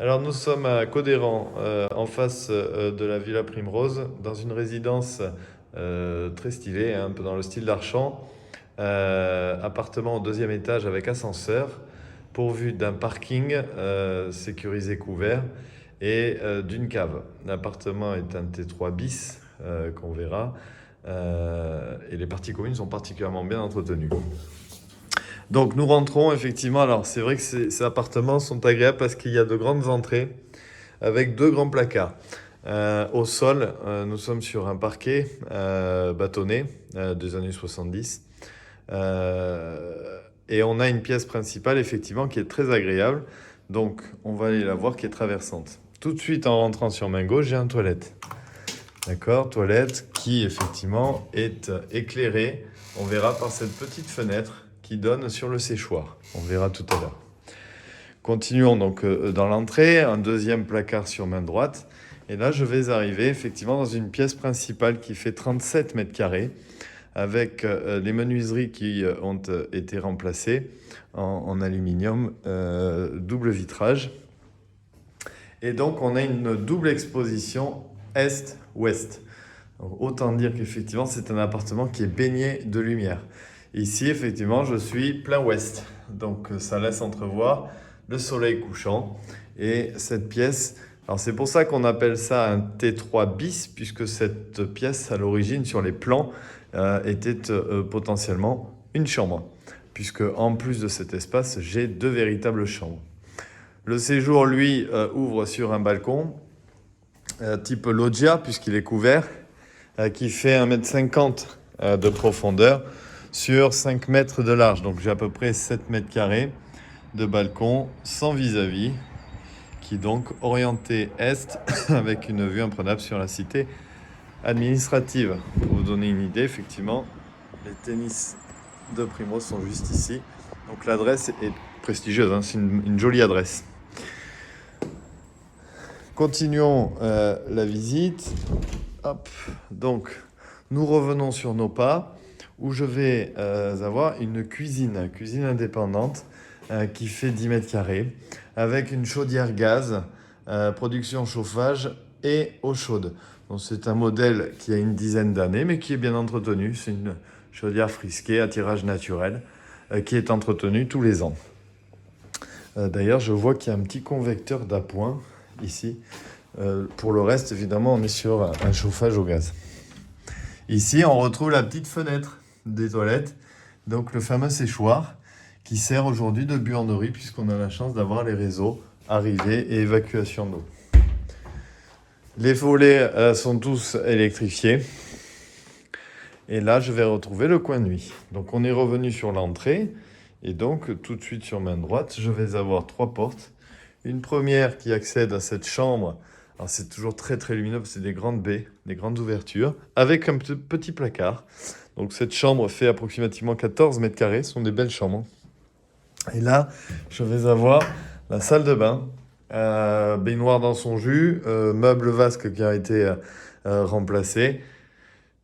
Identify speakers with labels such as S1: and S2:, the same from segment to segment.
S1: Alors nous sommes à Codéran, en face de la Villa Primrose, dans une résidence très stylée, un peu dans le style d'Archamps. Appartement au deuxième étage avec ascenseur, pourvu d'un parking sécurisé couvert et d'une cave. L'appartement est un T3 bis qu'on verra et les parties communes sont particulièrement bien entretenues. Donc nous rentrons effectivement, alors c'est vrai que ces appartements sont agréables parce qu'il y a de grandes entrées avec deux grands placards. Au sol, nous sommes sur un parquet bâtonné des années 70. Et on a une pièce principale effectivement qui est très agréable. Donc on va aller la voir qui est traversante. Tout de suite en rentrant sur main gauche, j'ai une toilette. D'accord, toilette qui effectivement est éclairée. On verra par cette petite fenêtre qui donne sur le séchoir. On verra tout à l'heure. Continuons donc dans l'entrée, un deuxième placard sur main droite. Et là, je vais arriver effectivement dans une pièce principale qui fait 37 mètres carrés avec les menuiseries qui ont été remplacées en aluminium double vitrage. Et donc, on a une double exposition est-ouest. Autant dire qu'effectivement, c'est un appartement qui est baigné de lumière. Ici, effectivement, je suis plein ouest. Donc, ça laisse entrevoir le soleil couchant. Et cette pièce, alors c'est pour ça qu'on appelle ça un T3 bis, puisque cette pièce, à l'origine, sur les plans, était potentiellement une chambre. Puisque, en plus de cet espace, j'ai deux véritables chambres. Le séjour, lui, ouvre sur un balcon, type loggia, puisqu'il est couvert, qui fait 1,50 m de profondeur sur 5 mètres de large. Donc j'ai à peu près 7 mètres carrés de balcon sans vis-à-vis, qui est donc orienté est avec une vue imprenable sur la cité administrative. Pour vous donner une idée, effectivement, les tennis de Primrose sont juste ici. Donc l'adresse est prestigieuse, hein, c'est une jolie adresse. Continuons la visite. Hop. Donc, nous revenons sur nos pas où je vais avoir une cuisine indépendante qui fait 10 mètres carrés avec une chaudière gaz, production chauffage et eau chaude. Donc, c'est un modèle qui a une dizaine d'années mais qui est bien entretenu. C'est une chaudière frisquée à tirage naturel qui est entretenue tous les ans. D'ailleurs, je vois qu'il y a un petit convecteur d'appoint ici. Pour le reste, évidemment, on est sur un chauffage au gaz. Ici, on retrouve la petite fenêtre des toilettes, donc le fameux séchoir qui sert aujourd'hui de buanderie puisqu'on a la chance d'avoir les réseaux arrivée et évacuation d'eau. Les volets sont tous électrifiés. Et là, je vais retrouver le coin nuit. Donc, on est revenu sur l'entrée. Et donc, tout de suite sur main droite, je vais avoir trois portes. Une première qui accède à cette chambre. Alors, c'est toujours très, très lumineux. C'est des grandes baies, des grandes ouvertures, avec un petit placard. Donc, cette chambre fait approximativement 14 mètres carrés. Ce sont des belles chambres. Et là, je vais avoir la salle de bain. Baignoire dans son jus. Meuble vasque qui a été remplacé.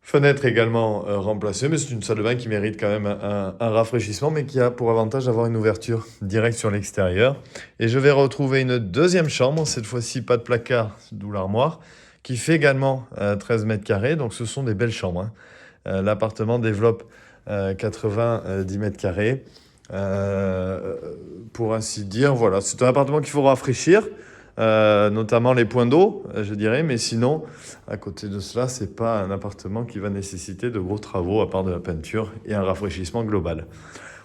S1: Fenêtre également remplacée, mais c'est une salle de bain qui mérite quand même un rafraîchissement, mais qui a pour avantage d'avoir une ouverture directe sur l'extérieur. Et je vais retrouver une deuxième chambre, cette fois-ci pas de placard, d'où l'armoire, qui fait également 13 mètres carrés, donc ce sont des belles chambres. L'appartement développe 90 mètres carrés. Pour ainsi dire, voilà, c'est un appartement qu'il faut rafraîchir. Notamment les points d'eau, je dirais, mais sinon, à côté de cela, c'est pas un appartement qui va nécessiter de gros travaux à part de la peinture et un rafraîchissement global.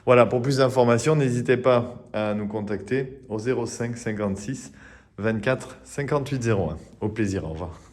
S1: Voilà, pour plus d'informations, n'hésitez pas à nous contacter au 05 56 24 58 01. Au plaisir, au revoir.